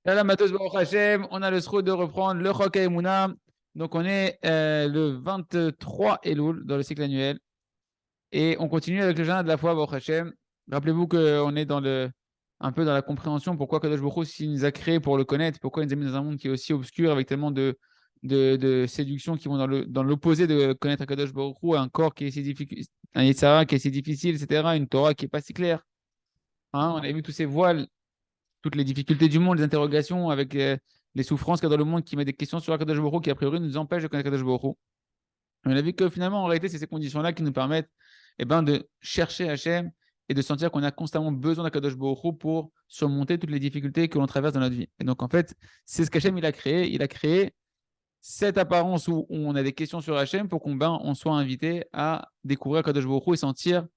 Là, Matos Baruch Hashem, on a le sroud de reprendre le Chok Haïmouna. Donc, on est le 23 Elul dans le cycle annuel. Et on continue avec le jeûne de la foi, Baruch Hashem. Rappelez-vous qu'on est un peu dans la compréhension pourquoi Kadosh Baruch Hu, s'il nous a créés pour le connaître, pourquoi il nous a mis dans un monde qui est aussi obscur avec tellement de séductions qui vont dans l'opposé de connaître Kadosh Baruch Hu, un corps qui est si difficile, un Yetzirah qui est si difficile, etc., une Torah qui n'est pas si claire. Hein, on a vu tous ces voiles, toutes les difficultés du monde, les interrogations avec les souffrances qu'il y a dans le monde qui met des questions sur Kadosh Baruch Hu qui a priori nous empêchent de connaître Kadosh Baruch Hu. On a vu que finalement, en réalité, c'est ces conditions-là qui nous permettent de chercher Hachem et de sentir qu'on a constamment besoin d'Akadosh Baruch Hu pour surmonter toutes les difficultés que l'on traverse dans notre vie. Et donc, en fait, c'est ce qu'Hachem il a créé. Il a créé cette apparence où on a des questions sur Hachem pour qu'on soit invité à découvrir Akadosh Baruch Hu et sentir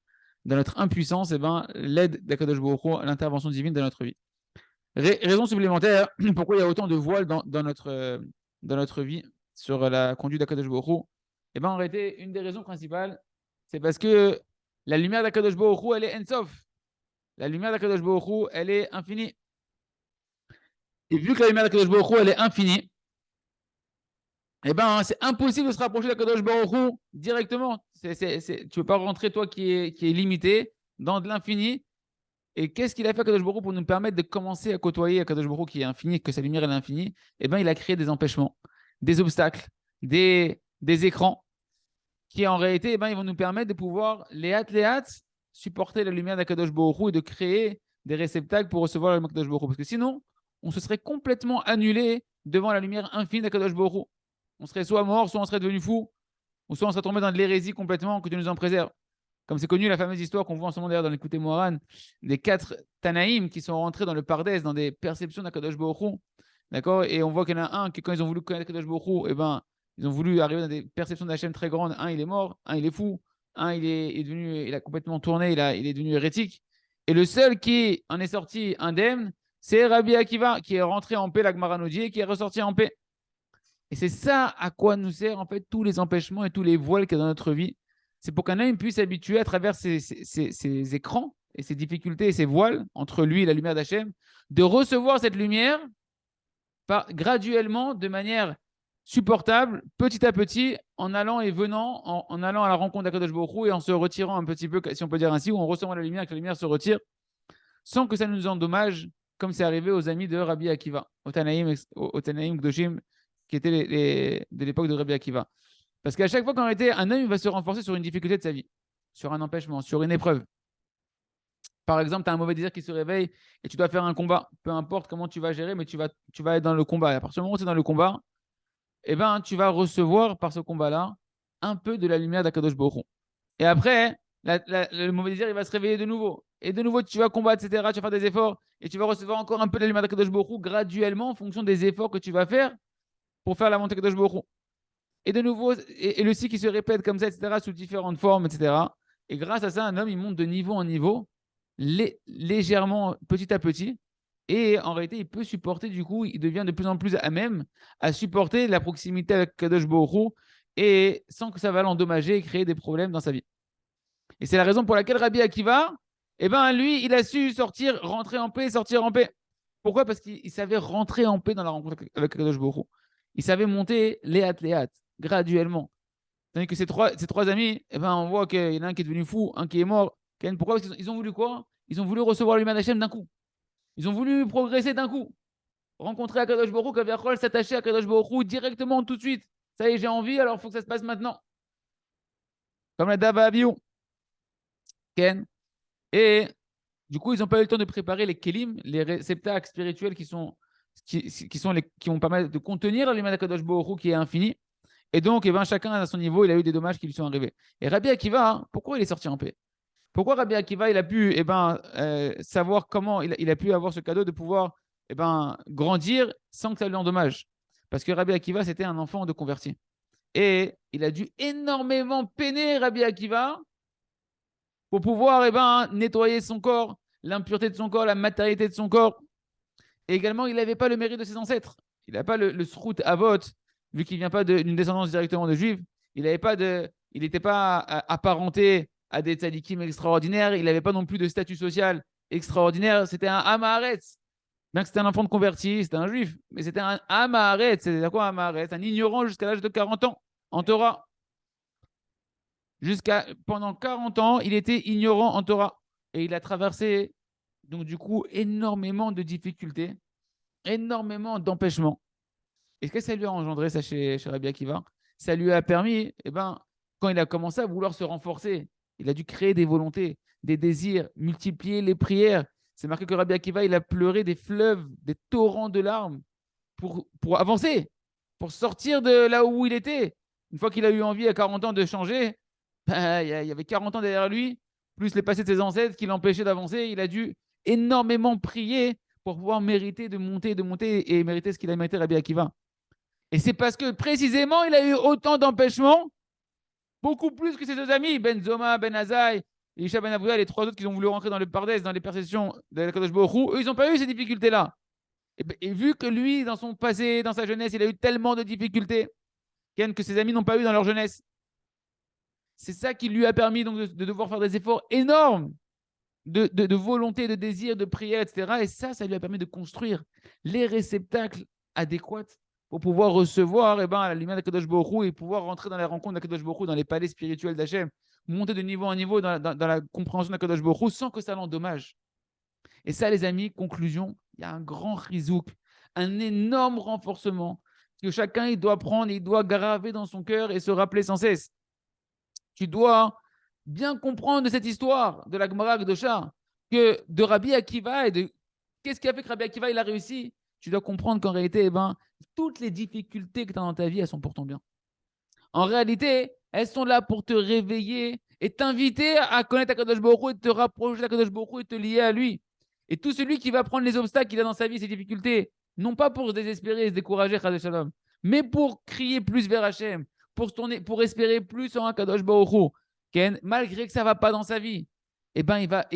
dans notre impuissance l'aide d'Akadosh Baruch Hu, l'intervention divine dans notre vie. Raison supplémentaire, pourquoi il y a autant de voiles dans notre vie sur la conduite d'Akadosh Baruch Hu. En réalité, une des raisons principales, c'est parce que la lumière d'Akadosh Baruch Hu, elle est Ensof. La lumière d'Akadosh Baruch Hu, elle est infinie. Et vu que la lumière d'Akadosh Baruch Hu, elle est infinie, c'est impossible de se rapprocher d'Akadosh Baruch Hu directement. Tu ne peux pas rentrer, toi qui est limité, dans de l'infini. Et qu'est-ce qu'il a fait Akadosh Baruch Hu pour nous permettre de commencer à côtoyer Akadosh Baruch Hu qui est infini, que sa lumière est infinie? Il a créé des empêchements, des obstacles, des écrans qui en réalité, ils vont nous permettre de pouvoir les hâte supporter la lumière d'Akadosh Baruch Hu et de créer des réceptacles pour recevoir la lumière d'Akadosh Baruch Hu. Parce que sinon, on se serait complètement annulé devant la lumière infinie d'Akadosh Baruch Hu. On serait soit mort, soit on serait devenu fou, ou soit on serait tombé dans de l'hérésie complètement, que Dieu nous en préserve. Comme c'est connu la fameuse histoire qu'on voit en ce moment d'ailleurs dans l'écouté Moharan, des 4 Tanaïm qui sont rentrés dans le Pardès, dans des perceptions d'Akadosh Baruch Hu. D'accord. Et on voit qu'il y en a un qui, quand ils ont voulu connaître Akadosh Baruch Hu, ils ont voulu arriver dans des perceptions d'Hachem très grandes. Un, il est mort. Un, il est fou. Un, il a complètement tourné. Il est devenu hérétique. Et le seul qui en est sorti indemne, c'est Rabbi Akiva, qui est rentré en paix, la Gemara nous dit, et qui est ressorti en paix. Et c'est ça à quoi nous sert en fait tous les empêchements et tous les voiles qu'il y a dans notre vie. C'est pour qu'un homme puisse s'habituer à travers ces écrans et ces difficultés et ces voiles entre lui et la lumière d'Hachem, de recevoir cette lumière graduellement, de manière supportable, petit à petit, en allant et venant, en allant à la rencontre d'Akadosh Baruch Hu et en se retirant un petit peu, si on peut dire ainsi, ou en recevant la lumière, que la lumière se retire, sans que ça nous endommage, comme c'est arrivé aux amis de Rabbi Akiva, au Tanaïm Gdoshim, qui étaient de l'époque de Rabbi Akiva. Parce qu'à chaque fois qu'en réalité, un homme va se renforcer sur une difficulté de sa vie, sur un empêchement, sur une épreuve. Par exemple, tu as un mauvais désir qui se réveille et tu dois faire un combat. Peu importe comment tu vas gérer, mais tu vas être dans le combat. Et à partir du moment où tu es dans le combat, tu vas recevoir par ce combat-là un peu de la lumière d'Akadosh Baruch Hu. Et après, le mauvais désir, il va se réveiller de nouveau. Et de nouveau, tu vas combattre, etc. Tu vas faire des efforts et tu vas recevoir encore un peu de la lumière d'Akadosh Baruch Hu graduellement en fonction des efforts que tu vas faire pour faire la montée d'Akadosh Baruch Hu. Et de nouveau, et le cycle qui se répète comme ça, etc., sous différentes formes, etc. Et grâce à ça, un homme, il monte de niveau en niveau, légèrement, petit à petit. Et en réalité, il peut supporter, du coup, il devient de plus en plus à même à supporter la proximité avec Kadosh Baruch Hu et sans que ça va l'endommager et créer des problèmes dans sa vie. Et c'est la raison pour laquelle Rabbi Akiva, lui, il a su sortir, rentrer en paix, sortir en paix. Pourquoi? Parce qu'il savait rentrer en paix dans la rencontre avec Kadosh Baruch Hu. Il savait monter léat, graduellement. Tandis que ces trois amis, on voit qu'il y en a un qui est devenu fou, un qui est mort. Pourquoi? Parce qu'ils ont voulu quoi? Ils ont voulu recevoir l'humain d'Hachem d'un coup. Ils ont voulu progresser d'un coup. Rencontrer Akadosh Baruch Hu, Kaviachol, s'attacher à Akadosh Baruch Hu directement, tout de suite. Ça y est, j'ai envie, alors il faut que ça se passe maintenant. Comme la Dava Abiou. Ken. Et du coup, ils n'ont pas eu le temps de préparer les kelim, les réceptacles spirituels qui vont permettre de contenir la lumière d'Akadosh Baruch Hu qui est infini. Et donc, chacun à son niveau, il a eu des dommages qui lui sont arrivés. Et Rabbi Akiva, pourquoi il est sorti en paix? Pourquoi Rabbi Akiva, il a pu savoir comment il a pu avoir ce cadeau de pouvoir grandir sans que ça lui endommage? Parce que Rabbi Akiva, c'était un enfant de converti. Et il a dû énormément peiner Rabbi Akiva pour pouvoir nettoyer son corps, l'impureté de son corps, la matérialité de son corps. Et également, il n'avait pas le mérite de ses ancêtres. Il n'a pas le srout avot, vu qu'il ne vient pas d'une descendance directement de juifs. Il n'était pas apparenté à des tzadikim extraordinaires. Il n'avait pas non plus de statut social extraordinaire. C'était un Hamaharetz. Bien que c'était un enfant de converti, c'était un juif, mais c'était un Amaharet. C'est quoi un Amaharet? Un ignorant jusqu'à l'âge de 40 ans en Torah. Pendant 40 ans, il était ignorant en Torah. Et il a traversé, donc du coup, énormément de difficultés, énormément d'empêchements. Et qu'est-ce que ça lui a engendré, ça, chez Rabbi Akiva? Ça lui a permis, quand il a commencé à vouloir se renforcer, il a dû créer des volontés, des désirs, multiplier les prières. C'est marqué que Rabbi Akiva, il a pleuré des fleuves, des torrents de larmes pour avancer, pour sortir de là où il était. Une fois qu'il a eu envie à 40 ans de changer, il y avait 40 ans derrière lui, plus les passés de ses ancêtres qui l'empêchaient d'avancer. Il a dû énormément prier pour pouvoir mériter de monter et mériter ce qu'il a mérité Rabbi Akiva. Et c'est parce que précisément, il a eu autant d'empêchements, beaucoup plus que ses deux amis, Ben Zoma, Ben Azaï, et Isha Ben Avouda, les trois autres qui ont voulu rentrer dans le Pardes, dans les perceptions de la Kadosh Baruch Hu, eux, ils n'ont pas eu ces difficultés-là. Et vu que lui, dans son passé, dans sa jeunesse, il a eu tellement de difficultés que ses amis n'ont pas eu dans leur jeunesse, c'est ça qui lui a permis donc de devoir faire des efforts énormes de volonté, de désir, de prière, etc. Et ça lui a permis de construire les réceptacles adéquats pour pouvoir recevoir la lumière d'Akadosh Baruch Hu et pouvoir rentrer dans les rencontres d'Akadosh Baruch Hu, dans les palais spirituels d'Hachem, monter de niveau en niveau dans la compréhension d'Akadosh Baruch Hu sans que ça l'endommage. Et ça, les amis, conclusion, il y a un grand rizouk, un énorme renforcement que chacun il doit prendre, il doit graver dans son cœur et se rappeler sans cesse. Tu dois bien comprendre de cette histoire de la Gemara Gdosha, que de Rabbi Akiva et de qu'est-ce qui a fait que Rabbi Akiva il a réussi. Tu dois comprendre qu'en réalité, toutes les difficultés que tu as dans ta vie, elles sont pour ton bien. En réalité, elles sont là pour te réveiller et t'inviter à connaître Akadosh Baruch Hu et te rapprocher d'Akadosh Baruch Hu et te lier à lui. Et tout celui qui va prendre les obstacles qu'il a dans sa vie, ces difficultés, non pas pour se désespérer et se décourager, Shalom, mais pour crier plus vers Hachem, pour espérer plus en Akadosh Baruch Hu, malgré que ça ne va pas dans sa vie, et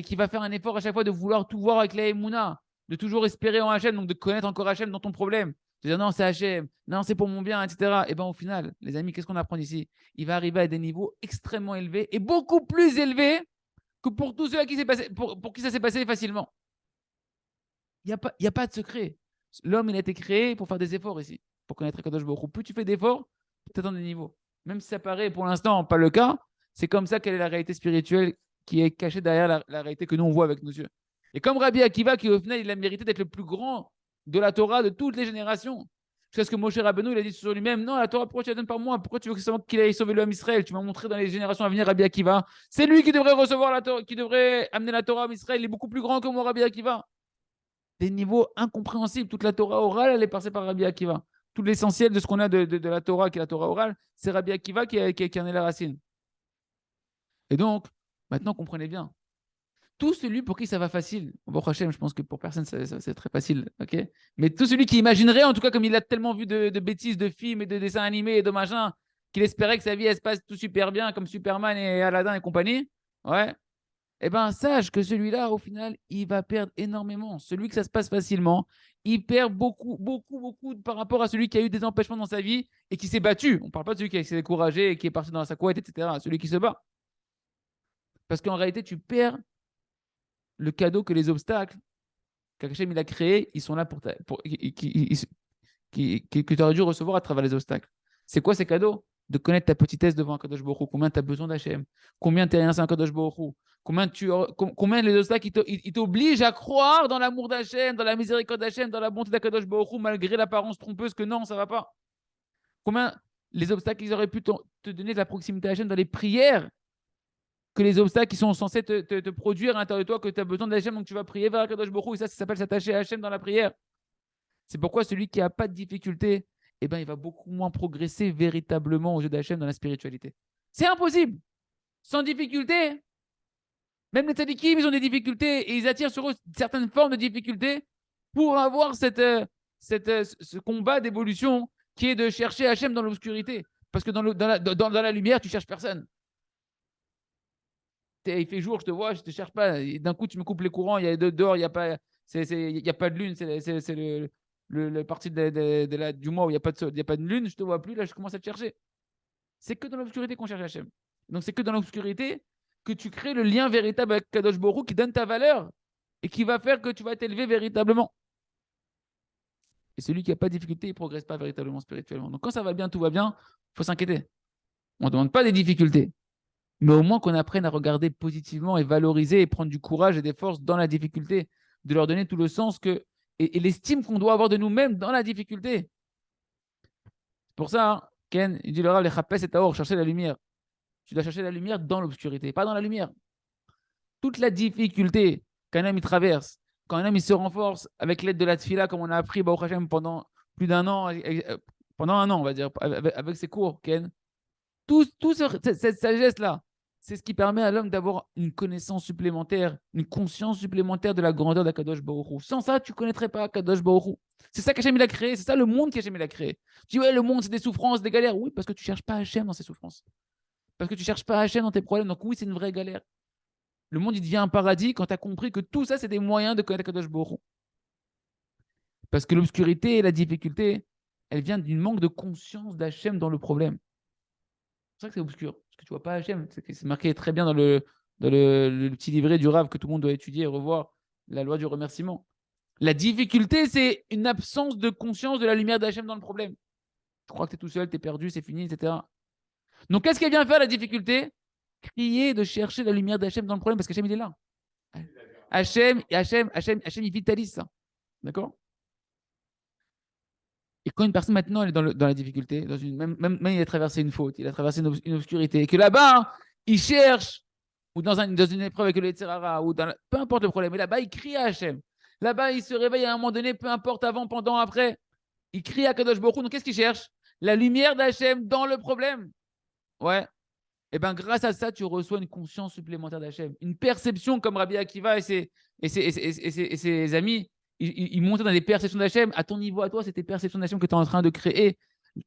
qu'il va faire un effort à chaque fois de vouloir tout voir avec la Emouna, de toujours espérer en Hachem, donc de connaître encore Hachem dans ton problème, de dire non, c'est Hachem, non, c'est pour mon bien, etc. Et au final, les amis, qu'est-ce qu'on apprend ici? Il va arriver à des niveaux extrêmement élevés et beaucoup plus élevés que pour tous ceux à qui pour qui ça s'est passé facilement. Il n'y a pas de secret. L'homme, il a été créé pour faire des efforts ici, pour connaître Kadosh Baruch Hu. Plus tu fais d'efforts, plus tu atteins des niveaux. Même si ça paraît pour l'instant pas le cas, c'est comme ça quelle est la réalité spirituelle qui est cachée derrière la réalité que nous on voit avec nos yeux. Et comme Rabbi Akiva, qui au final, il a mérité d'être le plus grand de la Torah de toutes les générations. Jusqu'à ce que Moshe Rabbeinu, il a dit sur lui-même, non, la Torah, pourquoi tu la donnes pas moi? Pourquoi tu veux qu'il aille sauver l'homme Israël? Tu m'as montré dans les générations à venir Rabbi Akiva. C'est lui qui devrait recevoir la Torah, qui devrait amener la Torah à Israël. Il est beaucoup plus grand que moi, Rabbi Akiva. Des niveaux incompréhensibles. Toute la Torah orale, elle est passée par Rabbi Akiva. Tout l'essentiel de ce qu'on a de la Torah, qui est la Torah orale, c'est Rabbi Akiva qui en est la racine. Et donc, maintenant, comprenez bien. Tout celui pour qui ça va facile, bon, Hachem, je pense que pour personne, c'est très facile, ok. Mais tout celui qui imaginerait, en tout cas, comme il a tellement vu de bêtises, de films et de dessins animés et de machin, qu'il espérait que sa vie, elle se passe tout super bien, comme Superman et Aladdin et compagnie, ouais, sache que celui-là, au final, il va perdre énormément. Celui que ça se passe facilement, il perd beaucoup, beaucoup, beaucoup par rapport à celui qui a eu des empêchements dans sa vie et qui s'est battu. On ne parle pas de celui qui s'est découragé et qui est parti dans sa couette, etc. Celui qui se bat. Parce qu'en réalité, tu perds le cadeau que les obstacles qu'Hachem il a créés, ils sont là que tu aurais dû recevoir à travers les obstacles. C'est quoi ces cadeaux? De connaître ta petitesse devant un Kadosh Baruch Hu, combien tu as besoin d'Hachem, combien tu es rien à un Kadosh Baruch Hu, combien les obstacles ils t'obligent à croire dans l'amour d'Hachem, dans la miséricorde d'Hachem, dans la bonté d'Akadosh Baruch Hu, malgré l'apparence trompeuse que non, ça va pas. Combien les obstacles ils auraient pu te donner de la proximité à Hachem dans les prières, que les obstacles qui sont censés te produire à l'intérieur de toi, que tu as besoin d'Hachem, donc tu vas prier vers Akadosh Baruch Hu, et ça s'appelle s'attacher à Hachem dans la prière. C'est pourquoi celui qui n'a pas de difficulté, il va beaucoup moins progresser véritablement aux yeux d'Hachem dans la spiritualité. C'est impossible. Sans difficulté, même les tzadikim, ils ont des difficultés et ils attirent sur eux certaines formes de difficultés pour avoir ce combat d'évolution qui est de chercher Hachem dans l'obscurité. Parce que dans la lumière, tu ne cherches personne. Il fait jour, je te vois, je ne te cherche pas. D'un coup, tu me coupes les courants, il y a dehors, il n'y a pas de lune, c'est le parti du mois où il n'y a pas de lune, je ne te vois plus, là, je commence à te chercher. C'est que dans l'obscurité qu'on cherche Hachem. Donc, c'est que dans l'obscurité que tu crées le lien véritable avec Kadosh Baruch Hu qui donne ta valeur et qui va faire que tu vas t'élever véritablement. Et celui qui n'a pas de difficulté, il ne progresse pas véritablement spirituellement. Donc quand ça va bien, tout va bien, il faut s'inquiéter. On ne demande pas des difficultés, mais au moins qu'on apprenne à regarder positivement et valoriser et prendre du courage et des forces dans la difficulté, de leur donner tout le sens et l'estime qu'on doit avoir de nous-mêmes dans la difficulté. C'est pour ça, hein, Ken, il dit le Rav, les chapes et taor, chercher la lumière. Tu dois chercher la lumière dans l'obscurité, pas dans la lumière. Toute la difficulté qu'un homme il traverse, quand un homme il se renforce avec l'aide de la tfila, comme on a appris Baruch Hashem, pendant plus d'un an, pendant un an, on va dire, avec ses cours, Ken, cette sagesse-là, c'est ce qui permet à l'homme d'avoir une connaissance supplémentaire, une conscience supplémentaire de la grandeur d'Akadosh Baruch Hu. Sans ça, tu ne connaîtrais pas Akadosh Baruch Hu. C'est ça qu'Hachem il a créé, c'est ça le monde qu'Hachem il a créé. Tu dis, ouais, le monde, c'est des souffrances, des galères. Oui, parce que tu ne cherches pas Hachem dans ces souffrances. Parce que tu ne cherches pas Hachem dans tes problèmes. Donc oui, c'est une vraie galère. Le monde, il devient un paradis quand tu as compris que tout ça, c'est des moyens de connaître Akadosh Baruch Hu. Parce que l'obscurité et la difficulté, elle vient d'une manque de conscience d'Hachem dans le problème. C'est vrai que c'est obscur, parce que tu ne vois pas Hachem. C'est marqué très bien dans le petit livret du Rav que tout le monde doit étudier et revoir, la loi du remerciement. La difficulté, c'est une absence de conscience de la lumière d'Hachem dans le problème. Tu crois que tu es tout seul, tu es perdu, c'est fini, etc. Donc, qu'est-ce qu'elle vient faire, la difficulté? Crier de chercher la lumière d'Hachem dans le problème, parce qu'Hachem, il est là. Hachem, il vitalise ça. D'accord? Et quand une personne maintenant elle est dans la difficulté, même il a traversé une faute, il a traversé une obscurité, et que là-bas, il cherche, ou dans une épreuve avec le Yetzirara, peu importe le problème, et là-bas, il crie à Hachem. Là-bas, il se réveille à un moment donné, peu importe avant, pendant, après, il crie à Kadosh Baruch Hu. Donc qu'est-ce qu'il cherche? La lumière d'Hachem dans le problème. Ouais. Et bien, grâce à ça, tu reçois une conscience supplémentaire d'Hachem, une perception comme Rabbi Akiva et ses amis. Ils montaient dans des perceptions d'Hachem. À ton niveau, à toi, c'est tes perceptions d'Hachem que tu es en train de créer.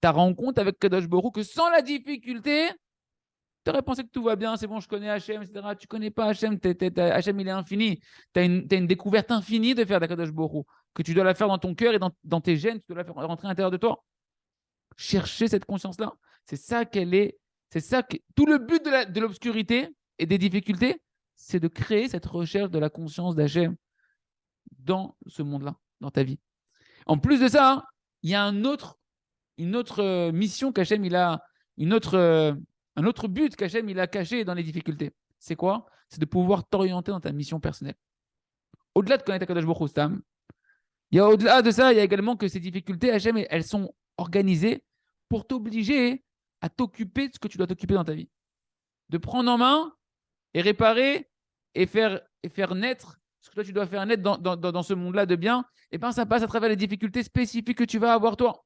Ta rencontre avec Kadosh Baruch Hu, que sans la difficulté, tu aurais pensé que tout va bien, c'est bon, je connais Hachem, etc. Tu ne connais pas Hachem, Hachem, il est infini. Tu as une découverte infinie de faire d'Akadosh Baruch Hu, que tu dois la faire dans ton cœur et dans tes gènes, tu dois la faire rentrer à l'intérieur de toi. Chercher cette conscience-là, c'est ça qu'elle est. C'est ça que tout le but de l'obscurité et des difficultés, c'est de créer cette recherche de la conscience d'Hachem dans ce monde-là, dans ta vie. En plus de ça, hein, il y a une autre mission qu'Hachem, il a, un autre but qu'Hachem, il a caché dans les difficultés. C'est quoi? C'est de pouvoir t'orienter dans ta mission personnelle. Au-delà de connaître Akadosh Baruch Hu Stam, il y a au-delà de ça, il y a également que ces difficultés, Hachem, elles sont organisées pour t'obliger à t'occuper de ce que tu dois t'occuper dans ta vie. De prendre en main et réparer et faire naître ce que toi tu dois faire naître dans ce monde-là de bien, et bien ça passe à travers les difficultés spécifiques que tu vas avoir toi.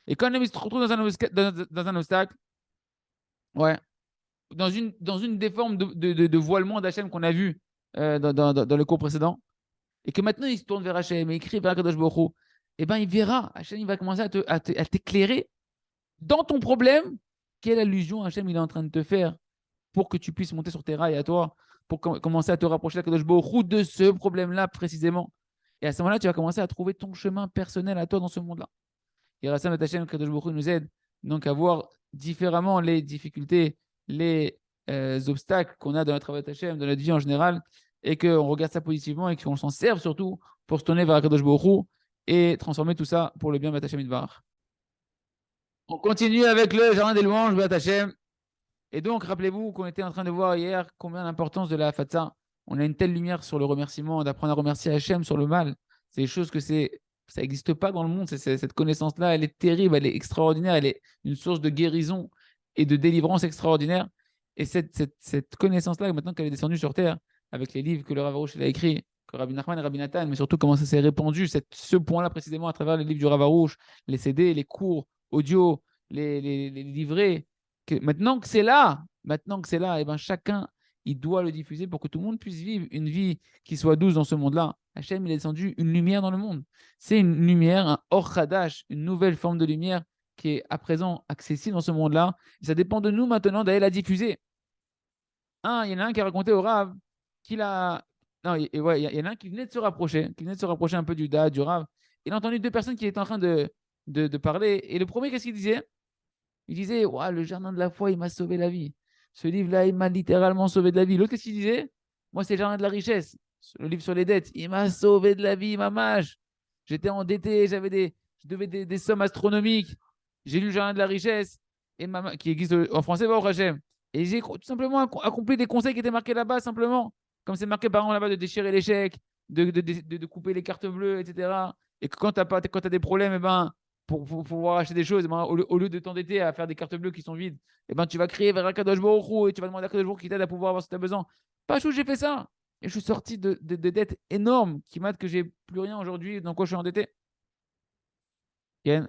Et quand il se retrouve dans un obstacle, ouais, dans une des formes de voilement d'Hachem qu'on a vu dans le cours précédent, et que maintenant il se tourne vers Hachem et il crie vers Kadosh Baruch Hu, et bien il verra, Hachem il va commencer à t'éclairer dans ton problème, quelle allusion Hachem il est en train de te faire pour que tu puisses monter sur tes rails à toi, pour commencer à te rapprocher de Kadosh Baruch Hu de ce problème-là précisément. Et à ce moment-là, tu vas commencer à trouver ton chemin personnel à toi dans ce monde-là. Et Rassam et Hachem, Kadosh Baruch Hu nous aide donc à voir différemment les difficultés, les obstacles qu'on a dans notre travail Hachem, dans notre vie en général, et qu'on regarde ça positivement et qu'on s'en serve surtout pour se tourner vers Kadosh Baruch Hu et transformer tout ça pour le bien de Hachem Idvar. On continue avec le jardin des louanges, Bat Hachem. Et donc, rappelez-vous qu'on était en train de voir hier combien l'importance de la fatsa. On a une telle lumière sur le remerciement, d'apprendre à remercier Hachem sur le mal. C'est des choses ça n'existe pas dans le monde. Cette connaissance-là, elle est terrible, elle est extraordinaire, elle est une source de guérison et de délivrance extraordinaire. Et cette connaissance-là, maintenant qu'elle est descendue sur Terre, avec les livres que le Rav Arush a écrits, que Rabbi Nachman et Rabbi Nathan, mais surtout comment ça s'est répandu, ce point-là précisément à travers les livres du Rav Arush, les CD, les cours audio, les livrets, maintenant que c'est là, et ben chacun, il doit le diffuser pour que tout le monde puisse vivre une vie qui soit douce dans ce monde-là. Hachem, il a descendu une lumière dans le monde. C'est une lumière, un Or Hadash, une nouvelle forme de lumière qui est à présent accessible dans ce monde-là. Et ça dépend de nous maintenant d'aller la diffuser. Il y en a un qui a raconté au Rav qu'il a. Non, il y en a un qui venait de se rapprocher, un peu du Da, du Rav. Il a entendu deux personnes qui étaient en train de parler. Et le premier, qu'est-ce qu'il disait? Il disait, ouais, le jardin de la foi, il m'a sauvé la vie. Ce livre-là, il m'a littéralement sauvé de la vie. L'autre, qu'est-ce qu'il disait? Moi, c'est le jardin de la richesse. Le livre sur les dettes. Il m'a sauvé de la vie, ma mâche. J'étais endetté, je devais des sommes astronomiques. J'ai lu le Jardin de la richesse qui existe en français, Baruch Hashem. Et j'ai tout simplement accompli des conseils qui étaient marqués là-bas, simplement. Comme c'est marqué par exemple là-bas de déchirer les chèques, de couper les cartes bleues, etc. Et que quand tu as des problèmes, eh ben, pour pouvoir acheter des choses, eh ben, au lieu de t'endetter à faire des cartes bleues qui sont vides, eh ben, tu vas crier vers Akadosh Baruch Hu et tu vas demander à Akadosh Baruch Hu qui t'aide à pouvoir avoir ce que tu as besoin. Pas chou, j'ai fait ça. Et je suis sorti de dettes énormes qui m'a que j'ai plus rien aujourd'hui, dans quoi je suis endetté. Et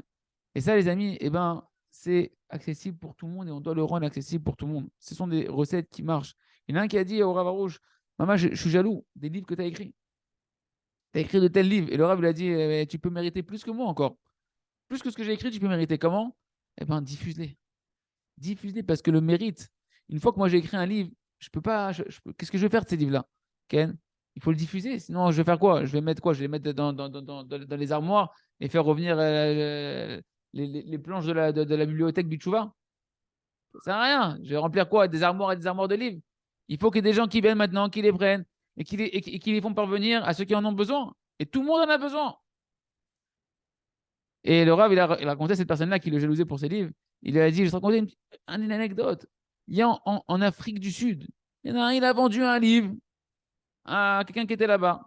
ça, les amis, eh ben, c'est accessible pour tout le monde et on doit le rendre accessible pour tout le monde. Ce sont des recettes qui marchent. Il y en a un qui a dit au Rav Arouche, Maman, je suis jaloux des livres que tu as écrits. Tu as écrit de tels livres. Et le Rav lui a dit, tu peux mériter plus que moi encore. Plus que ce que j'ai écrit, tu peux mériter. Comment? Eh ben, diffuse-les. Diffuse-les parce que le mérite, une fois que moi j'ai écrit un livre, je peux pas. Qu'est-ce que je vais faire de ces livres-là, Ken? Il faut le diffuser. Sinon, je vais faire quoi? Je vais mettre quoi? Je vais les mettre dans les armoires et faire revenir les planches de la bibliothèque Bichouva. Ça sert à rien. Je vais remplir quoi? Des armoires et des armoires de livres. Il faut qu'il y ait des gens qui viennent maintenant, qui les prennent et qui les font parvenir à ceux qui en ont besoin. Et tout le monde en a besoin. Et le Rav, il a raconté à cette personne-là qui le jalousait pour ses livres. Il lui a dit, je vais te raconter une anecdote. Il y a en Afrique du Sud, il y en a un, il a vendu un livre à quelqu'un qui était là-bas.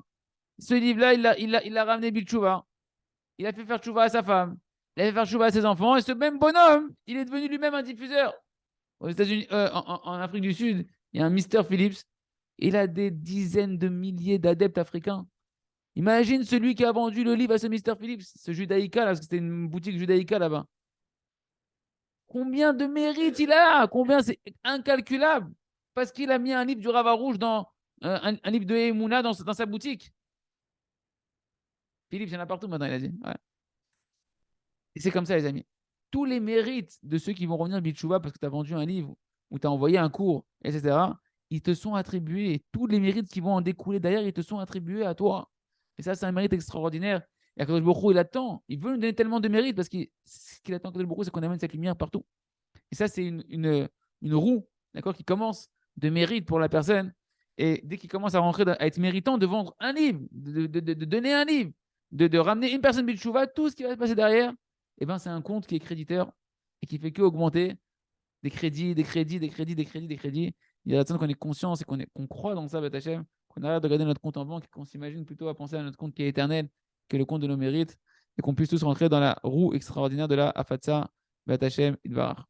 Ce livre-là, il l'a ramené Bilchouva. Il a fait faire Chouva à sa femme. Il a fait faire Chouva à ses enfants. Et ce même bonhomme, il est devenu lui-même un diffuseur. Aux États-Unis, en Afrique du Sud, il y a un Mr. Phillips. Il a des dizaines de milliers d'adeptes africains. Imagine celui qui a vendu le livre à ce Mr. Phillips, ce Judaïka, là, parce que c'était une boutique Judaïka là-bas. Combien de mérites il a? Combien? C'est incalculable. Parce qu'il a mis un livre du Rava Rouge un livre de Emouna dans sa boutique. Philippe, il y en a partout maintenant, il a dit. Ouais. Et c'est comme ça, les amis. Tous les mérites de ceux qui vont revenir Bitchouva parce que tu as vendu un livre ou tu as envoyé un cours, etc., ils te sont attribués. Et tous les mérites qui vont en découler derrière, ils te sont attribués à toi. Et ça, c'est un mérite extraordinaire. Et Akadosh Baruch Hu, il attend. Il veut nous donner tellement de mérites parce que ce qu'il attend, Akadosh Baruch Hu, c'est qu'on amène cette lumière partout. Et ça, c'est une roue, d'accord, qui commence de mérite pour la personne. Et dès qu'il commence à rentrer, à être méritant de vendre un livre, de donner un livre, de ramener une personne Bilchouva, tout ce qui va se passer derrière, eh ben, c'est un compte qui est créditeur et qui fait que augmenter des crédits, des crédits, des crédits, des crédits, des crédits. Il y a besoin qu'on ait conscience et qu'on croit dans ça, Batachem, qu'on arrête de regarder notre compte en banque et qu'on s'imagine plutôt à penser à notre compte qui est éternel, que le compte de nos mérites, et qu'on puisse tous rentrer dans la roue extraordinaire de la Afatsa, Batachem, Idvar.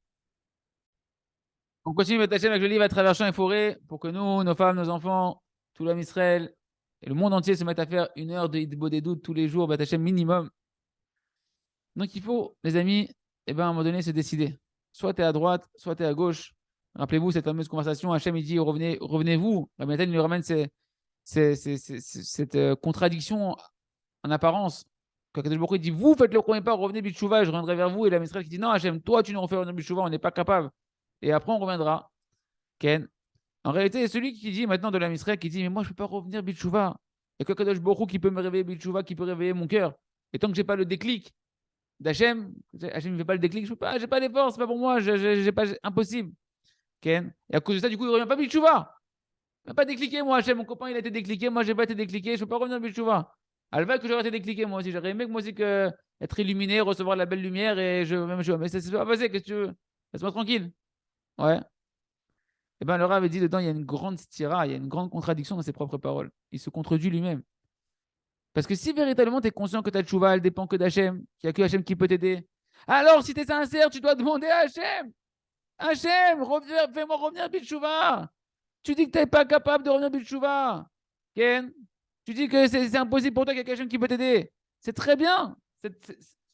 On continue notre chaîne avec le livre à travers champs et forêts pour que nous, nos femmes, nos enfants, tout l'homme Israël et le monde entier se mettent à faire 1 heure de Hitbo des doutes tous les jours, Batachem minimum. Donc il faut, les amis, à un moment donné, se décider. Soit tu es à droite, soit tu es à gauche. Rappelez-vous cette fameuse conversation. Hachem, il dit revenez-vous. La il nous ramène cette contradiction en apparence. Quand Kadosh Baruch Hu dit vous faites le premier pas, revenez Bitchouva, je reviendrai vers vous. Et la Israël qui dit non, Hachem, toi tu nous refais revenir Bitchouva, on n'est pas capable. Et après, on reviendra. Ken. En réalité, celui qui dit maintenant de la Israël qui dit mais moi je ne peux pas revenir Bitchouva. Et que Kadosh Baruch Hu qui peut me réveiller Bitchouva, qui peut réveiller mon cœur. Et tant que je n'ai pas le déclic d'Hachem, Hachem ne fait pas le déclic, je peux pas, j'ai pas l'effort, c'est pas pour moi, j'ai pas, impossible. Ken. Et à cause de ça, du coup, il ne revient pas Bitchouva. Il n'a pas décliqué, moi, Hachem, mon copain, il a été décliqué, moi, j'ai pas été décliqué, je ne peux pas revenir Bitchouva. Alva que j'aurais été décliqué, moi aussi. J'aurais aimé que moi aussi être illuminé, recevoir la belle lumière et même je. Mais c'est pas passé, qu'est-ce que tu veux? Laisse-moi tranquille. Ouais. Et bien, le Rav avait dit dedans, il y a une grande stira, il y a une grande contradiction dans ses propres paroles. Il se contredit lui-même. Parce que si véritablement tu es conscient que ta tchouva, elle dépend que d'Hachem, qu'il n'y a que Hachem qui peut t'aider, alors si tu es sincère, tu dois demander à Hachem. Hachem, fais-moi revenir Bitchouva. Tu dis que tu n'es pas capable de revenir Bitchouva. Ken, tu dis que c'est impossible pour toi qu'il y a Hachem qui peut t'aider. C'est très bien.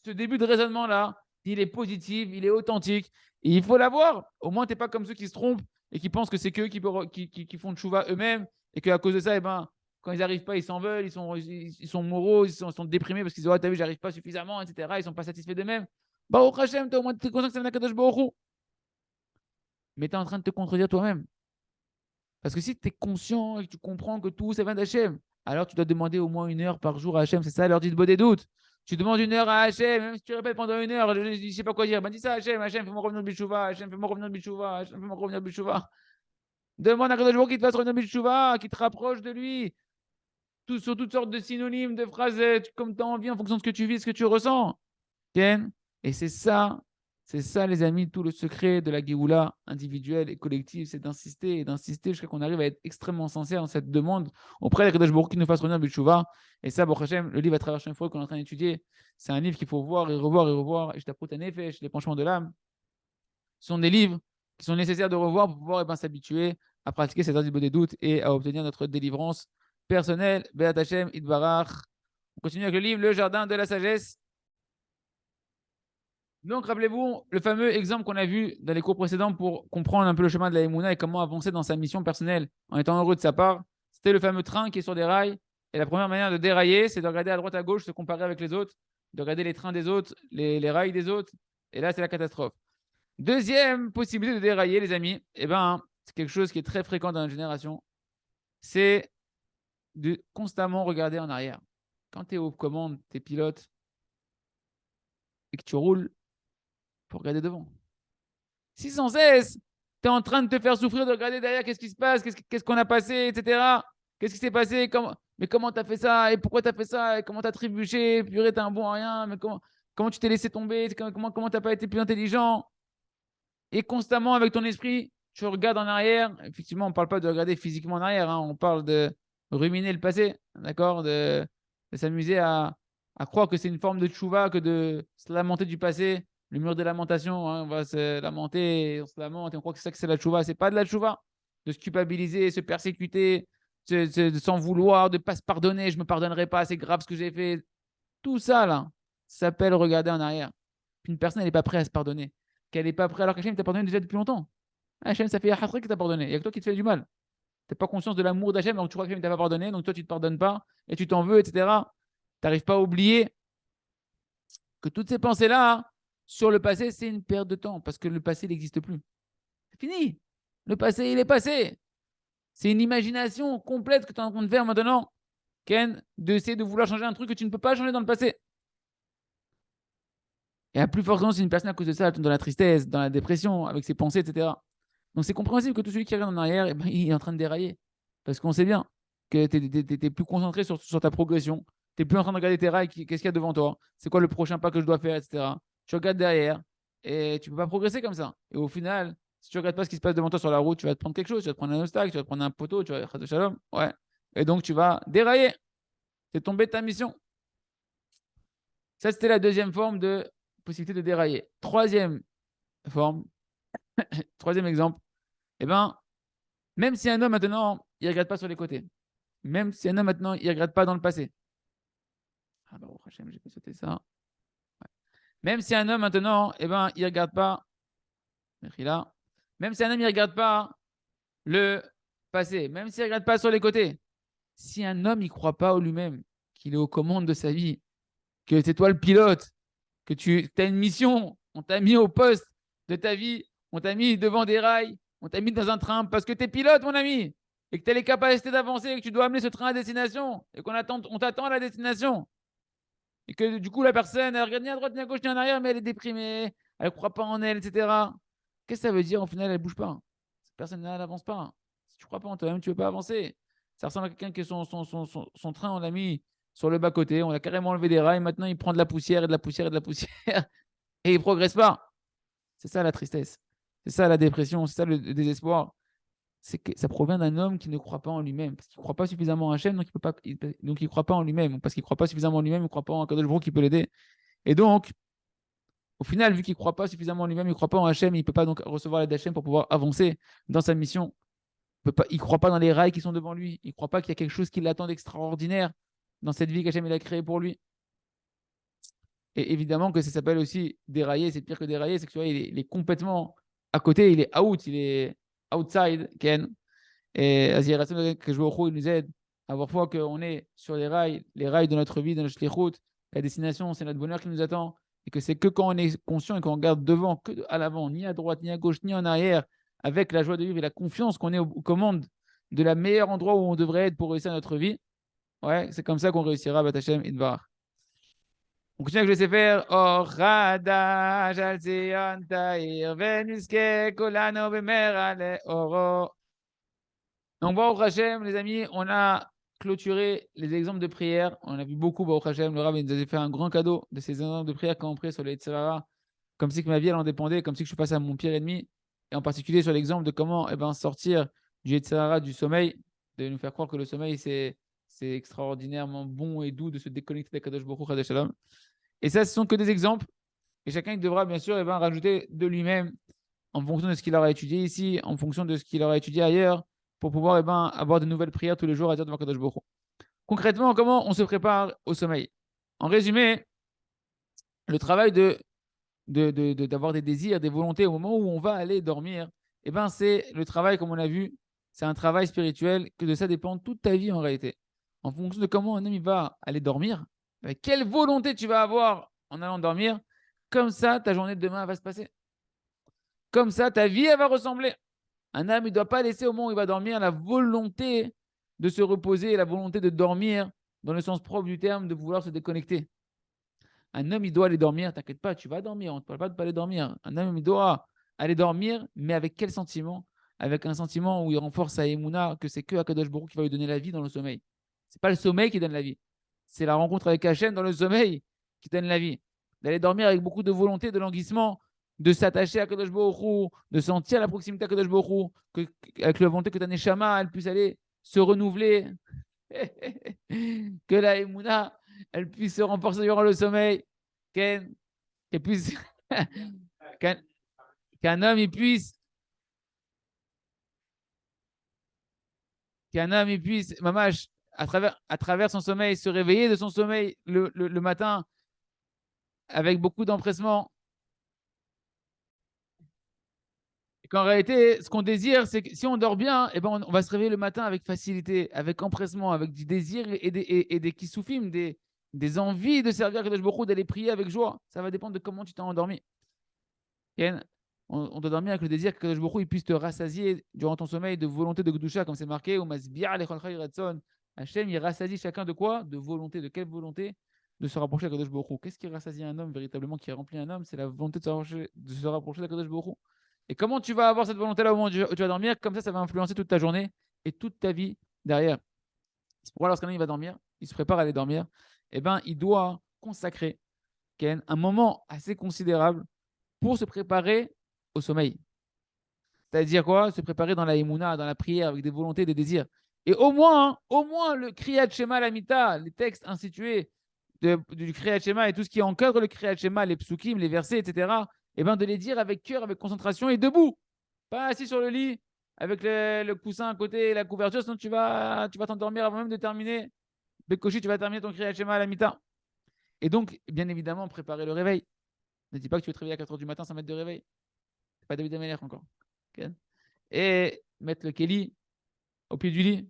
Ce début de raisonnement-là, il est positif, il est authentique. Et il faut l'avoir. Au moins, tu n'es pas comme ceux qui se trompent et qui pensent que c'est qu'eux qui font tchouva eux-mêmes et qu'à cause de ça, quand ils n'arrivent pas, ils s'en veulent, ils sont moraux, ils sont déprimés parce qu'ils disent, oh, t'as vu, j'arrive pas suffisamment, etc. Ils ne sont pas satisfaits d'eux-mêmes. Bah, au Hachem, au moins, tu es conscient que c'est un Akadosh Baruch Hu. Mais tu es en train de te contredire toi-même. Parce que si tu es conscient et que tu comprends que tout, ça vient d'Hachem, alors tu dois demander au moins 1 heure par jour à Hachem. C'est ça, leur dit de des doutes. Tu demandes 1 heure à Hachem, même si tu répètes pendant 1 heure, je ne sais pas quoi dire. Ben, dis ça à Hachem, Hachem, fais-moi revenir Bichouva, Hachem, fais-moi revenir Bichouva, Hachem, fais-moi revenir Bichouva. Demande à Kadosh Baruch Hu qui te fasse revenir Bichouva, qui te rapproche de lui. sur toutes sortes de synonymes, de phrases, comme tu as envie, en fonction de ce que tu vis, ce que tu ressens. Ken. Et c'est ça, les amis, tout le secret de la Géoula individuelle et collective, c'est d'insister et d'insister jusqu'à qu'on arrive à être extrêmement sincère dans cette demande auprès d'Akadosh Baruch Hu qui nous fasse revenir B'Tchouva. Et ça, Baruch Hashem, le livre à travers chaque fois qu'on est en train d'étudier, c'est un livre qu'il faut voir et revoir et revoir. Et je t'apprends ta nefesh, les penchements de l'âme, ce sont des livres qui sont nécessaires de revoir pour pouvoir s'habituer à pratiquer cette ordre des doutes et à obtenir notre délivrance personnelle. Be'at Hashem, Idbarach. On continue avec le livre Le Jardin de la Sagesse. Donc, rappelez-vous le fameux exemple qu'on a vu dans les cours précédents pour comprendre un peu le chemin de la Emouna et comment avancer dans sa mission personnelle en étant heureux de sa part. C'était le fameux train qui est sur des rails. Et la première manière de dérailler, c'est de regarder à droite, à gauche, se comparer avec les autres, de regarder les trains des autres, les rails des autres. Et là, c'est la catastrophe. Deuxième possibilité de dérailler, les amis, eh ben, c'est quelque chose qui est très fréquent dans notre génération, c'est de constamment regarder en arrière. Quand tu es aux commandes, tu es pilote et que tu roules, il faut regarder devant. Si sans cesse, tu es en train de te faire souffrir de regarder derrière qu'est-ce qui se passe, qu'est-ce qu'on a passé, etc. Qu'est-ce qui s'est passé, mais comment tu as fait ça, et pourquoi tu as fait ça, et comment tu as trébuché, purée, t'es un bon à rien, mais comment tu t'es laissé tomber, comment tu n'as pas été plus intelligent. Et constamment, avec ton esprit, tu regardes en arrière. Effectivement, on ne parle pas de regarder physiquement en arrière, hein, on parle de ruminer le passé, d'accord, de s'amuser à croire que c'est une forme de tchouva, que de se lamenter du passé, le mur de lamentation, hein, on va se lamenter, on se lamente et on croit que c'est ça que c'est la tchouva. C'est pas de la tchouva, de se culpabiliser, se persécuter, de s'en vouloir, de ne pas se pardonner, je ne me pardonnerai pas, c'est grave ce que j'ai fait. Tout ça, là, s'appelle regarder en arrière. Puis une personne, elle n'est pas prête à se pardonner. Qu'elle n'est pas prête, alors qu'Hachem t'a pardonné déjà depuis longtemps. Hachem, ça fait Yahatra qui t'a pardonné. Il n'y a que toi qui te fais du mal. Tu n'as pas conscience de l'amour d'Hachem, donc tu crois que Hachem t'a pas pardonné, donc toi tu ne te pardonnes pas et tu t'en veux, etc. Tu n'arrives pas à oublier que toutes ces pensées-là, hein, sur le passé, c'est une perte de temps parce que le passé n'existe plus. C'est fini. Le passé, il est passé. C'est une imagination complète que tu es en train de faire maintenant, Ken, d'essayer de vouloir changer un truc que tu ne peux pas changer dans le passé. Et à plus forte raison, si une personne à cause de ça, elle tombe dans la tristesse, dans la dépression, avec ses pensées, etc. Donc c'est compréhensible que tout celui qui regarde en arrière, eh ben, il est en train de dérailler. Parce qu'on sait bien que tu es plus concentré sur ta progression. Tu n'es plus en train de regarder tes rails, qu'est-ce qu'il y a devant toi, c'est quoi le prochain pas que je dois faire, etc. Tu regardes derrière et tu ne peux pas progresser comme ça. Et au final, si tu ne regardes pas ce qui se passe devant toi sur la route, tu vas te prendre quelque chose, tu vas te prendre un obstacle, tu vas te prendre un poteau, tu vas faire shalom. Ouais. Et donc tu vas dérailler. C'est tomber de ta mission. Ça, c'était la deuxième forme de possibilité de dérailler. Troisième forme, troisième exemple, eh ben, même si un homme maintenant, il ne regarde pas sur les côtés, même si un homme maintenant, il ne regarde pas dans le passé. Ah bah, Hachem, j'ai pas sauté ça. Ouais. Même si un homme maintenant, eh ben, il ne regarde pas, là, même si un homme, il ne regarde pas le passé, même s'il ne regarde pas sur les côtés, si un homme, il ne croit pas en lui-même, qu'il est aux commandes de sa vie, que c'est toi le pilote, que tu as une mission, on t'a mis au poste de ta vie, on t'a mis devant des rails, on t'a mis dans un train parce que tu es pilote, mon ami, et que tu as les capacités d'avancer, et que tu dois amener ce train à destination, et on t'attend à la destination. Et que du coup, la personne, elle regarde ni à droite, ni à gauche, ni en arrière, mais elle est déprimée, elle ne croit pas en elle, etc. Qu'est-ce que ça veut dire? Au final, elle ne bouge pas. Cette personne-là, elle n'avance pas. Si tu ne crois pas en toi-même, tu ne veux pas avancer. Ça ressemble à quelqu'un qui son train, on l'a mis sur le bas-côté, on a carrément enlevé des rails, maintenant il prend de la poussière et de la poussière et de la poussière et il ne progresse pas. C'est ça la tristesse. C'est ça la dépression, c'est ça le désespoir. C'est que ça provient d'un homme qui ne croit pas en lui-même, parce qu'il ne croit pas suffisamment en Hachem, donc il ne croit pas en lui-même, parce qu'il ne croit pas suffisamment en lui-même, il ne croit pas en Kadosh Baruch qui peut l'aider. Et donc, au final, vu qu'il ne croit pas suffisamment en lui-même, il ne croit pas en Hachem, il ne peut pas donc recevoir l'aide d'Hachem pour pouvoir avancer dans sa mission. Il ne croit pas dans les rails qui sont devant lui, il ne croit pas qu'il y a quelque chose qui l'attend d'extraordinaire dans cette vie qu'Hachem a créée pour lui. Et évidemment que ça s'appelle aussi dérailler, c'est pire que dérailler, c'est que tu vois, il est complètement à côté, il est out, il est outside, Ken. Et Azir que je il nous aide à voir fois qu'on est sur les rails de notre vie, de notre shlichut, la destination, c'est notre bonheur qui nous attend, et que c'est que quand on est conscient et qu'on regarde devant, que à l'avant, ni à droite, ni à gauche, ni en arrière, avec la joie de vivre et la confiance qu'on est aux commandes de la meilleure endroit où on devrait être pour réussir notre vie, ouais, c'est comme ça qu'on réussira, Batachem Idvar. On continue avec le Sefer Orada, Jalzion Taïr, Veniske, Kolano, Bemer, Ale, Oro. Donc, bon, au Hachem, les amis, on a clôturer les exemples de prière. On a vu beaucoup, Baruch Hashem, le Rav nous avait fait un grand cadeau de ces exemples de prière quand on prie sur les Yetzirah, comme si que ma vie elle en dépendait, comme si que je suis face à mon pire ennemi, et en particulier sur l'exemple de comment sortir du Yetzirah, du sommeil, de nous faire croire que le sommeil c'est extraordinairement bon et doux de se déconnecter d'Akadosh Baruch Hu, Shalom. Et ça, ce sont que des exemples, et chacun il devra bien sûr rajouter de lui-même en fonction de ce qu'il aura étudié ici, en fonction de ce qu'il aura étudié ailleurs, pour pouvoir avoir de nouvelles prières tous les jours à dire devant Kadosh Baruch Hu. Concrètement, comment on se prépare au sommeil? En résumé, le travail d'avoir des désirs, des volontés au moment où on va aller dormir, c'est le travail, comme on l'a vu, c'est un travail spirituel que de ça dépend toute ta vie en réalité. En fonction de comment un homme il va aller dormir, avec quelle volonté tu vas avoir en allant dormir, comme ça ta journée de demain va se passer. Comme ça ta vie elle va ressembler. Un homme, il ne doit pas laisser au moment où il va dormir la volonté de se reposer, la volonté de dormir, dans le sens propre du terme, de vouloir se déconnecter. Un homme, il doit aller dormir, t'inquiète pas, tu vas dormir, on ne te parle pas de ne pas aller dormir. Un homme, il doit aller dormir, mais avec quel sentiment? Avec un sentiment où il renforce sa émouna, que c'est que Akadosh Baruch qui va lui donner la vie dans le sommeil. Ce n'est pas le sommeil qui donne la vie, c'est la rencontre avec Hachem dans le sommeil qui donne la vie. D'aller dormir avec beaucoup de volonté, de languissement, de s'attacher à Kadosh Baruch Hu, de sentir la proximité à Kadosh Baruch Hu, avec la volonté que ta Neshama, elle puisse aller se renouveler, que la Emouna, elle puisse se renforcer durant le sommeil, qu'elle puisse, qu'un homme, il puisse, mamash, à travers son sommeil, se réveiller de son sommeil le matin avec beaucoup d'empressement. Et qu'en réalité, ce qu'on désire, c'est que si on dort bien, on va se réveiller le matin avec facilité, avec empressement, avec du désir et des kissoufim, des envies de servir Kadosh Baruch Hu, d'aller prier avec joie. Ça va dépendre de comment tu t'es endormi. On doit dormir avec le désir que Kadosh Baruch Hu, il puisse te rassasier durant ton sommeil de volonté de Gdusha, comme c'est marqué, Hachem, il rassasie chacun de quoi? De volonté. De quelle volonté? De se rapprocher de Kadosh Baruch Hu. Qu'est-ce qui rassasie un homme véritablement, qui remplit un homme? C'est la volonté de se rapprocher de Kadosh Baruch Hu. Et comment tu vas avoir cette volonté-là au moment où tu vas dormir? Comme ça va influencer toute ta journée et toute ta vie derrière. C'est pourquoi lorsqu'un homme il va dormir, il se prépare à aller dormir, il doit consacrer un moment assez considérable pour se préparer au sommeil. C'est-à-dire quoi? Se préparer dans la émouna, dans la prière, avec des volontés, des désirs. Et au moins le Kriyat Shema Lamita, les textes institués du Kriyat Shema et tout ce qui encadre le Kriyat Shema, les psukim, les versets, etc., de les dire avec cœur, avec concentration et debout. Pas assis sur le lit, avec le coussin à côté et la couverture, sinon tu vas t'endormir avant même de terminer. Bekoshi, tu vas terminer ton Kriyat Shema Lamita. Et donc, bien évidemment, préparer le réveil. Ne dis pas que tu vas te réveiller à 4 h du matin sans mettre de réveil. C'est pas David Ameller encore. Okay. Et mettre le Kelly au pied du lit.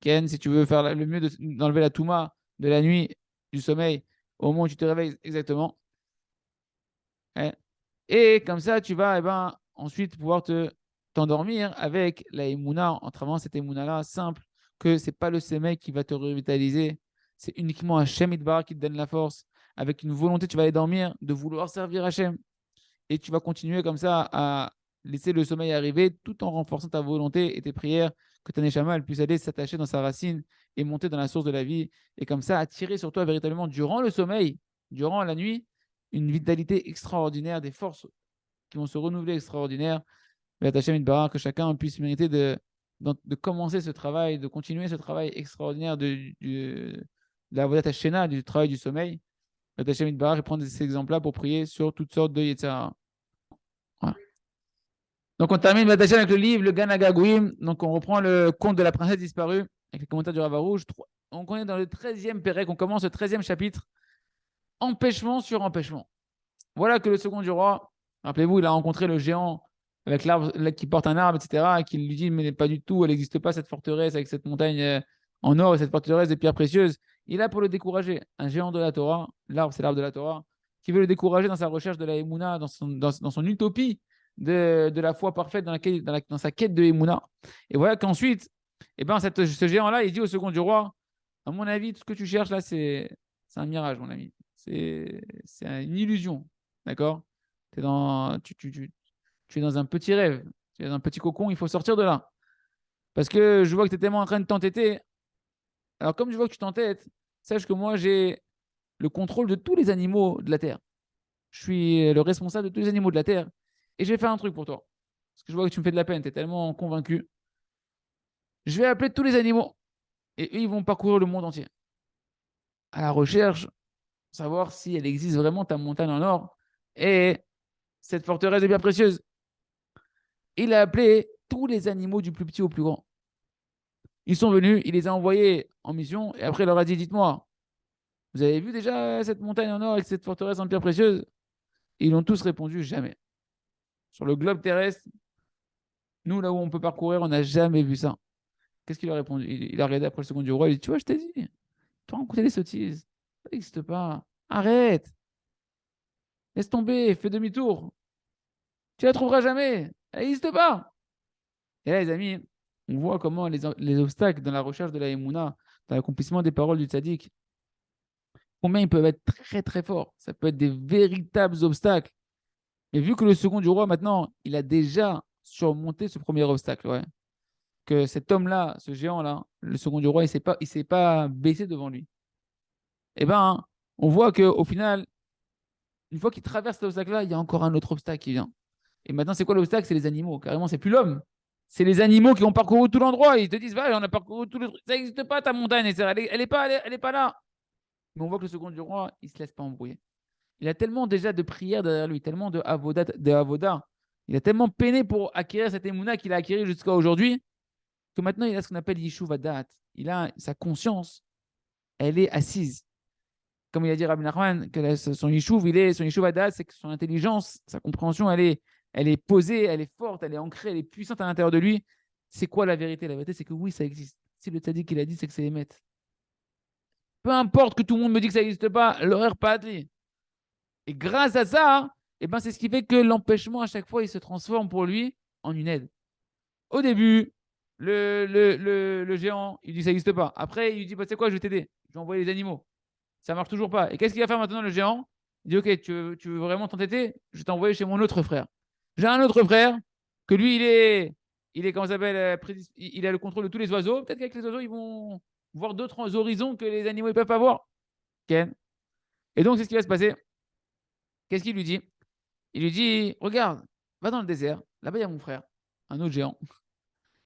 Ken, si tu veux faire le mieux d'enlever la Touma de la nuit, du sommeil, au moment où tu te réveilles exactement. Ouais. Et comme ça, tu vas ensuite pouvoir t'endormir avec la Emouna, en travaillant cette Emouna-là simple, que ce n'est pas le sommeil qui va te revitaliser, c'est uniquement Hachem Idbar qui te donne la force. Avec une volonté, tu vas aller dormir, de vouloir servir Hachem. Et tu vas continuer comme ça à laisser le sommeil arriver tout en renforçant ta volonté et tes prières, que ta Neshama puisse aller s'attacher dans sa racine et monter dans la source de la vie. Et comme ça, attirer sur toi véritablement durant le sommeil, durant la nuit, une vitalité extraordinaire, des forces qui vont se renouveler extraordinaires. Que chacun puisse mériter de commencer ce travail, de continuer ce travail extraordinaire de la Avodat Hashanah, du travail du sommeil. Et prendre ces exemples-là pour prier sur toutes sortes de Yetzirah. Voilà. Donc on termine avec le livre, le Gan Agagouim. Donc on reprend le conte de la princesse disparue avec les commentaires du Rav Rouge. Donc on est dans le 13e Pérec, on commence le 13e chapitre. Empêchement sur empêchement. Voilà que le second du roi, rappelez-vous, il a rencontré le géant avec l'arbre qui porte un arbre, etc., et qui lui dit, mais pas du tout, elle n'existe pas, cette forteresse avec cette montagne en or et cette forteresse de pierres précieuses. Il a pour le décourager un géant de la Torah, l'arbre c'est l'arbre de la Torah, qui veut le décourager dans sa recherche de la Emouna, dans son utopie de la foi parfaite dans sa quête de Emouna. Et voilà qu'ensuite, ce géant-là, il dit au second du roi, à mon avis, tout ce que tu cherches là, c'est un mirage, mon ami. C'est une illusion. D'accord? Tu es dans un petit rêve, tu es dans un petit cocon, il faut sortir de là. Parce que je vois que tu es tellement en train de t'entêter Alors, comme je vois que tu t'entêtes, sache que moi, j'ai le contrôle de tous les animaux de la terre. Je suis le responsable de tous les animaux de la terre. Et je vais faire un truc pour toi. Parce que je vois que tu me fais de la peine, tu es tellement convaincu. Je vais appeler tous les animaux. Et eux, ils vont parcourir le monde entier. À la recherche, savoir si elle existe vraiment, ta montagne en or. Et cette forteresse est bien précieuse. Il a appelé tous les animaux du plus petit au plus grand. Ils sont venus, il les a envoyés en mission. Et après, il leur a dit, dites-moi, vous avez vu déjà cette montagne en or avec cette forteresse en pierre précieuse? Et ils ont tous répondu, jamais. Sur le globe terrestre, nous, là où on peut parcourir, on n'a jamais vu ça. Qu'est-ce qu'il a répondu? Il a regardé après le second du roi, il dit, tu vois, je t'ai dit, tu as rencontré des sottises. Ça n'existe pas. Arrête, laisse tomber, fais demi-tour. Tu la trouveras jamais. Elle n'existe pas. Et là, les amis, on voit comment les obstacles dans la recherche de la Emouna, dans l'accomplissement des paroles du tzaddik, combien ils peuvent être très très forts. Ça peut être des véritables obstacles. Et vu que le second du roi, maintenant, il a déjà surmonté ce premier obstacle, ouais. Que cet homme-là, ce géant-là, le second du roi, il s'est pas baissé devant lui. Eh ben, on voit qu'au final, une fois qu'il traverse cet obstacle-là, il y a encore un autre obstacle qui vient. Et maintenant, c'est quoi l'obstacle? C'est les animaux. Carrément, c'est plus l'homme. C'est les animaux qui ont parcouru tout l'endroit. Ils te disent, va, on a parcouru tout le truc. Ça n'existe pas, ta montagne. Elle est pas là. Mais on voit que le second du roi, il ne se laisse pas embrouiller. Il a tellement déjà de prières derrière lui, tellement de avoda. Il a tellement peiné pour acquérir cette émouna qu'il a acquis jusqu'à aujourd'hui, que maintenant il a ce qu'on appelle Yishuv Adat. Il a sa conscience, elle est assise. Comme il a dit Rabbi Nachman, que son Yishuv Adat, c'est que son intelligence, sa compréhension, elle est posée, elle est forte, elle est ancrée, elle est puissante à l'intérieur de lui. C'est quoi la vérité? La vérité, c'est que oui, ça existe. Si le tzaddik il a dit, c'est que c'est émet. Peu importe que tout le monde me dise que ça n'existe pas, l'horaire pas dit. Et grâce à ça, eh ben, c'est ce qui fait que l'empêchement, à chaque fois, il se transforme pour lui en une aide. Au début, le géant, il dit ça n'existe pas. Après, il lui dit, bah, tu sais quoi, je vais t'aider. Je vais envoyer les animaux. Ça marche toujours pas. Et qu'est-ce qu'il va faire maintenant, le géant? Il dit, ok, tu veux vraiment t'entêter? Je vais t'envoyer chez mon autre frère. J'ai un autre frère que lui, comment ça s'appelle, il a le contrôle de tous les oiseaux. Peut-être qu'avec les oiseaux, ils vont voir d'autres horizons que les animaux ne peuvent pas voir. Ken. Et donc, c'est ce qui va se passer. Qu'est-ce qu'il lui dit? Il lui dit, regarde, va dans le désert. Là-bas, il y a mon frère, un autre géant.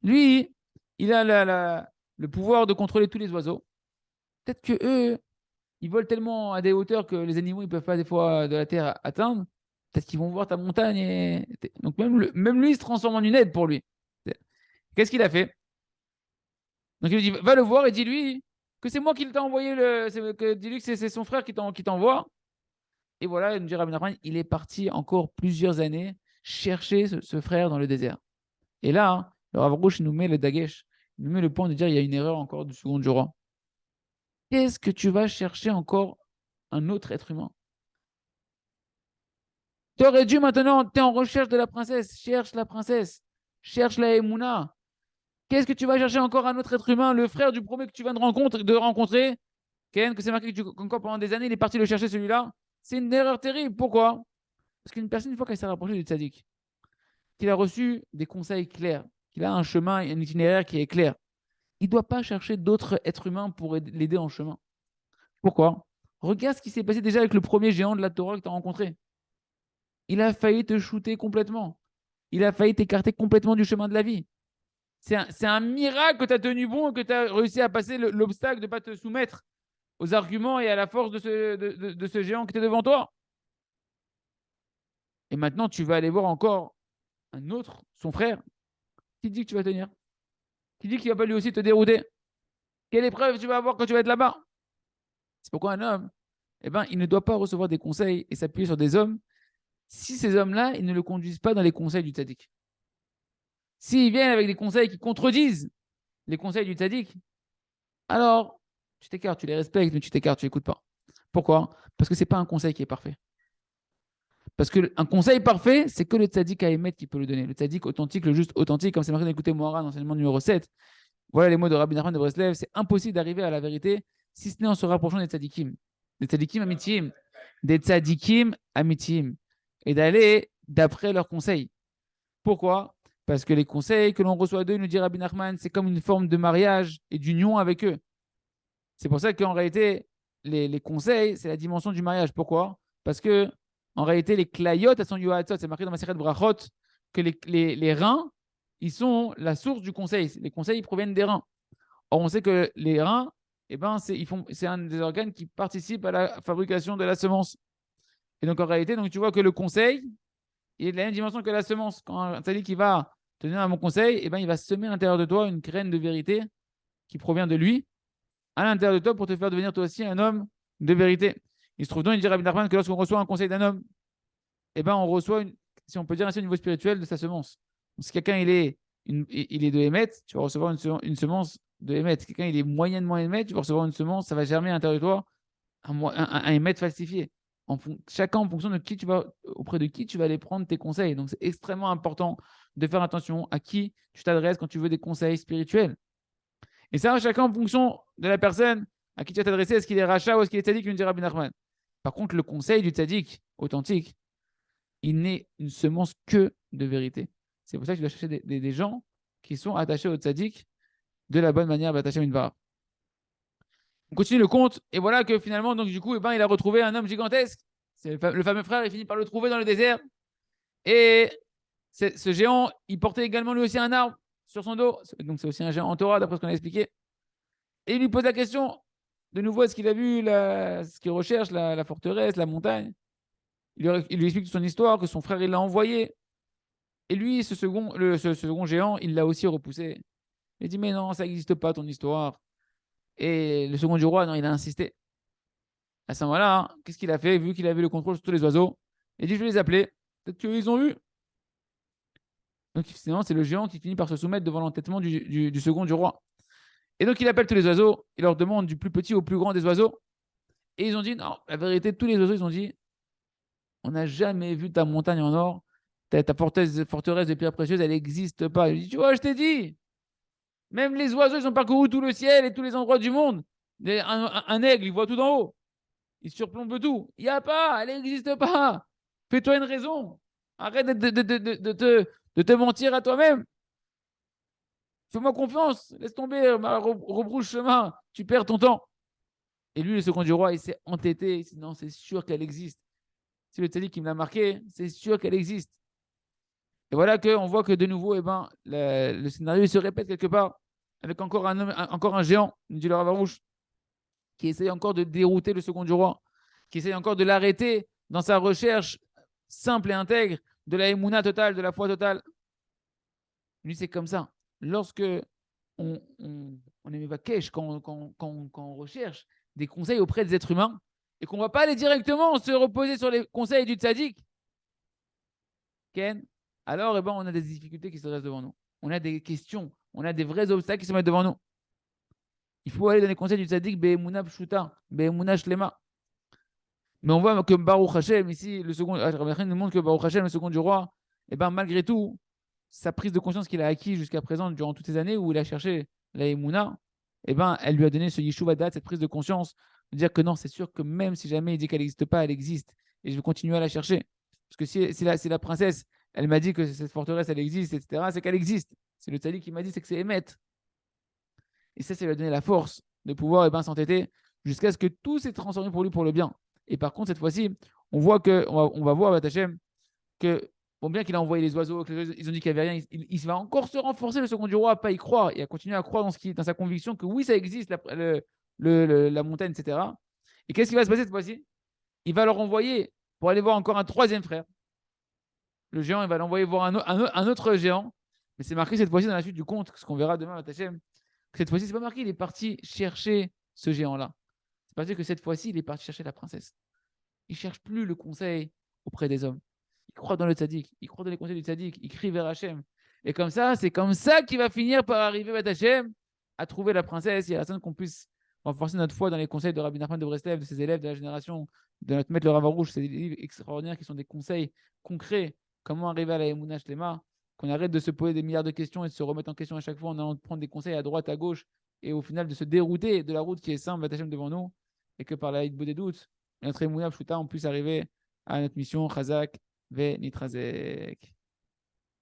Lui, il a le pouvoir de contrôler tous les oiseaux. Peut-être que eux, ils volent tellement à des hauteurs que les animaux, ils peuvent pas des fois de la terre atteindre. Peut-être qu'ils vont voir ta montagne. Donc même lui, il se transforme en une aide pour lui. Qu'est-ce qu'il a fait? Donc il lui dit, va le voir et dis-lui que c'est moi qui t'a envoyé dis-lui que c'est son frère qui t'envoie. Et voilà, il nous dit Rabbi Nachman, il est parti encore plusieurs années chercher ce frère dans le désert. Et là, hein, le Rav Rouch nous met le dagesh, il nous met le point de dire il y a une erreur encore du second du roi. Qu'est-ce que tu vas chercher encore un autre être humain? Tu aurais dû maintenant, tu es en recherche de la princesse, cherche la princesse, cherche la Emouna. Qu'est-ce que tu vas chercher encore un autre être humain, le frère du premier que tu viens de rencontrer, Ken, que c'est marqué que encore pendant des années, il est parti le chercher celui-là. C'est une erreur terrible. Pourquoi? Parce qu'une personne, une fois qu'elle s'est rapprochée du tzaddik, qu'il a reçu des conseils clairs, qu'il a un chemin, un itinéraire qui est clair, il ne doit pas chercher d'autres êtres humains pour l'aider en chemin. Pourquoi? Regarde ce qui s'est passé déjà avec le premier géant de la Torah que tu as rencontré. Il a failli te shooter complètement. Il a failli t'écarter complètement du chemin de la vie. C'est un miracle que tu as tenu bon et que tu as réussi à passer l'obstacle de ne pas te soumettre aux arguments et à la force de ce géant qui était devant toi. Et maintenant, tu vas aller voir encore un autre, son frère, qui dit que tu vas tenir. Qui dit qu'il ne va pas lui aussi te dérouter. Quelle épreuve tu vas avoir quand tu vas être là-bas? C'est pourquoi un homme, eh ben, il ne doit pas recevoir des conseils et s'appuyer sur des hommes si ces hommes-là, ils ne le conduisent pas dans les conseils du tzaddik. S'ils viennent avec des conseils qui contredisent les conseils du tzaddik, alors tu t'écartes, tu les respectes, mais tu t'écartes, tu n'écoutes pas. Pourquoi? Parce que ce n'est pas un conseil qui est parfait. Parce qu'un conseil parfait, c'est que le tzaddik à émettre qui peut le donner. Le tzaddik authentique, le juste authentique, comme c'est marqué dans l'écouter Moharan, enseignement numéro 7. Voilà les mots de Rabbi Nachman de Breslev. C'est impossible d'arriver à la vérité si ce n'est en se rapprochant des tzaddikim. Des tzaddikim amitim. Des tzaddikim amitim. Et d'aller d'après leurs conseils. Pourquoi? Parce que les conseils que l'on reçoit d'eux, nous dit Rabbi Nachman, c'est comme une forme de mariage et d'union avec eux. C'est pour ça qu'en réalité, les conseils, c'est la dimension du mariage. Pourquoi? Parce que en réalité, les klayot, elles sont yoatzot. C'est marqué dans ma série de brachot que les reins, ils sont la source du conseil. Les conseils, ils proviennent des reins. Or, on sait que les reins, eh ben, c'est un des organes qui participe à la fabrication de la semence. Et donc, en réalité, donc, tu vois que le conseil, il est de la même dimension que la semence. Quand un tzaddik qui va te donner un bon conseil, eh ben, il va semer à l'intérieur de toi une graine de vérité qui provient de lui, à l'intérieur de toi pour te faire devenir toi aussi un homme de vérité. Il se trouve donc, il dit Rabbi Nachman que lorsqu'on reçoit un conseil d'un homme, eh ben, on reçoit, si on peut dire ainsi, au niveau spirituel de sa semence. Donc, si quelqu'un il est de Hémet, tu vas recevoir une semence de Hémet. Si quelqu'un il est moyennement Hémet, tu vas recevoir une semence, ça va germer à l'intérieur de toi un Hémet falsifié. Chacun en fonction de qui tu vas, auprès de qui tu vas aller prendre tes conseils. Donc, c'est extrêmement important de faire attention à qui tu t'adresses quand tu veux des conseils spirituels. Et ça, chacun en fonction de la personne à qui tu vas t'adresser, est-ce qu'il est rachat ou est-ce qu'il est tzaddik, nous dit Rabbi Nachman. Par contre, le conseil du tzaddik authentique, il n'est une semence que de vérité. C'est pour ça que tu dois chercher des gens qui sont attachés au tzaddik de la bonne manière, attachés à une vara. On continue le conte, et voilà que finalement, donc, du coup, eh ben, il a retrouvé un homme gigantesque. C'est le fameux frère, il finit par le trouver dans le désert. Et ce géant, il portait également lui aussi un arbre sur son dos. Donc, c'est aussi un géant en Torah, d'après ce qu'on a expliqué. Et il lui pose la question, de nouveau, est-ce qu'il a vu ce qu'il recherche, la forteresse, la montagne. Il lui explique son histoire, que son frère, il l'a envoyé. Et lui, ce second géant, il l'a aussi repoussé. Il dit, mais non, ça n'existe pas, ton histoire. Et le second du roi, non, il a insisté. À ce moment-là, hein, qu'est-ce qu'il a fait? Vu qu'il avait le contrôle sur tous les oiseaux, il dit, je vais les appeler. Peut-être qu'ils ont vu. Donc, finalement, c'est le géant qui finit par se soumettre devant l'entêtement du second du roi. Et donc, il appelle tous les oiseaux. Il leur demande du plus petit au plus grand des oiseaux. Et ils ont dit, non, la vérité, tous les oiseaux, ils ont dit, on n'a jamais vu ta montagne en or. Ta forteresse de pierres précieuses, elle n'existe pas. Il dit, tu vois, je t'ai dit. Même les oiseaux, ils ont parcouru tout le ciel et tous les endroits du monde. Un aigle, il voit tout d'en haut. Il surplombe tout. Il n'y a pas, elle n'existe pas. Fais-toi une raison. Arrête de te mentir à toi-même. Fais-moi confiance. Laisse tomber, rebrouche chemin. Tu perds ton temps. Et lui, le second du roi, il s'est entêté. Il s'est dit, non, c'est sûr qu'elle existe. C'est le tzaddik qui me l'a marqué. C'est sûr qu'elle existe. Et voilà qu'on voit que de nouveau, eh ben, le scénario se répète quelque part avec encore un géant, dit le Ravarouche, qui essaye encore de dérouter le second du roi, qui essaye encore de l'arrêter dans sa recherche simple et intègre de la émouna totale, de la foi totale. Lui, c'est comme ça. Lorsque on est vakesh, quand on recherche des conseils auprès des êtres humains, et qu'on ne va pas aller directement se reposer sur les conseils du tzaddik, Ken, alors eh ben, on a des difficultés qui se dressent devant nous. On a des questions, on a des vrais obstacles qui se mettent devant nous. Il faut aller dans les conseils du tzaddik, Be'emuna Pshuta, Be'emuna Shlema. Mais on voit que Baruch Hashem, ici, le second, nous montre que Baruch Hashem, le second du roi, eh ben, malgré tout, sa prise de conscience qu'il a acquis jusqu'à présent durant toutes ces années où il a cherché la Emouna, eh ben, elle lui a donné ce Yeshuv Hadat, cette prise de conscience, de dire que non, c'est sûr que même si jamais il dit qu'elle n'existe pas, elle existe. Et je vais continuer à la chercher. Parce que si la princesse, elle m'a dit que cette forteresse, elle existe, etc., c'est qu'elle existe. C'est le tzaddik qui m'a dit, c'est que c'est Emet. Et ça lui a donné la force de pouvoir ben, s'entêter jusqu'à ce que tout s'est transformé pour lui pour le bien. Et par contre, cette fois-ci, on va voir avec Hachem que, bon, bien qu'il a envoyé les oiseaux, que ils ont dit qu'il n'y avait rien, il va encore se renforcer, le second du roi, à pas y croire et à continuer à croire dans sa conviction que oui, ça existe, la montagne, etc. Et qu'est-ce qui va se passer cette fois-ci? Il va leur envoyer pour aller voir encore un troisième frère. Le géant, il va l'envoyer voir un autre géant. Mais c'est marqué cette fois-ci dans la suite du conte, ce qu'on verra demain à Hachem. Cette fois-ci, c'est pas marqué, il est parti chercher ce géant-là. C'est parce que cette fois-ci, il est parti chercher la princesse. Il ne cherche plus le conseil auprès des hommes. Il croit dans le tzaddik, il croit dans les conseils du tzaddik, il crie vers Hachem. Et comme ça, c'est comme ça qu'il va finir par arriver vers Hachem à trouver la princesse et à la qu'on puisse renforcer notre foi dans les conseils de Rabbi Nachman de Breslev, de ses élèves de la génération, de notre maître le Ravarouche, ces livres extraordinaires qui sont des conseils concrets. Comment arriver à la Emouna Shlema, qu'on arrête de se poser des milliards de questions et de se remettre en question à chaque fois en allant prendre des conseils à droite, à gauche, et au final de se dérouter de la route qui est simple, Hachem devant nous, et que par la hitbo des doutes, notre Emouna Pshuta, on puisse arriver à notre mission, Chazak ve Nitrazek.